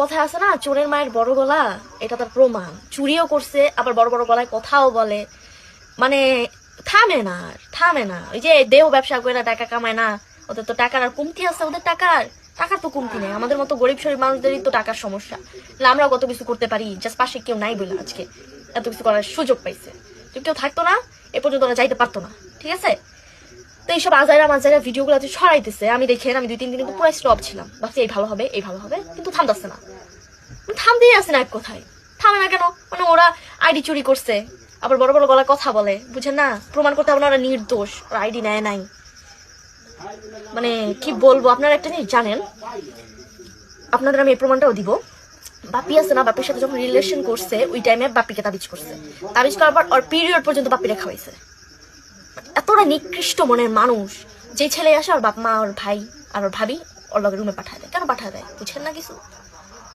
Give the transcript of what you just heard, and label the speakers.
Speaker 1: কথা আছে না, চোরের মায়ের বড় গলা, এটা তার প্রমাণ। চুরিও করছে, আবার বড় বড় গলায় কথাও বলে, মানে থামে না। ওই যে দেহ ব্যবসা করে টাকা কামায় না, ওদের তো টাকার আর কমতি আছে, ওদের টাকার তো কমতি নেই। আমাদের মতো গরিব শরীর মানুষদেরই তো টাকার সমস্যা। আমরাও কত কিছু করতে পারি, জাস্ট পাশে কেউ নাই বলে আজকে এত কিছু করার সুযোগ পাইছে। তো কেউ থাকতো না, এ পর্যন্ত ওরা যাইতে পারতো না, ঠিক আছে? তো এইসব আজাইরা ভিডিওগুলো ছড়াইতেছে, আমি দেখে আমি 2-3 দিন কিন্তু পুরো স্টপ ছিলাম, ভাবছি এই ভালো হবে কিন্তু থামতেছে না। থামতেই আসে না এক কথায়, থামে না কেন? মানে ওরা আইডি চুরি করছে, আবার বড় বড় গলায় কথা বলে, বুঝেন না? প্রমাণ করতে হবে না ওরা নির্দোষ, ওরা আইডি নেয় নাই। মানে কি বলবো, আপনারা একটা জিনিস জানেন, আপনাদের আমি এই প্রমাণটাও দিব। বাপি আছে না, বাপির সাথে যখন রিলেশন করছে ওই টাইমে বাপিকে তাবিজ করছে, তাবিজ করার পর ওর পিরিয়ড পর্যন্ত বাপি রেখা হয়েছে। এতটা নিকৃষ্ট মনের মানুষ, যে ছেলে আসে ওর বাপ মা, ওর ভাই আর ওর ভাবি ওর লগে রুমে পাঠায় দেয়। কেন পাঠায় দেয় বুঝেন না কিছু?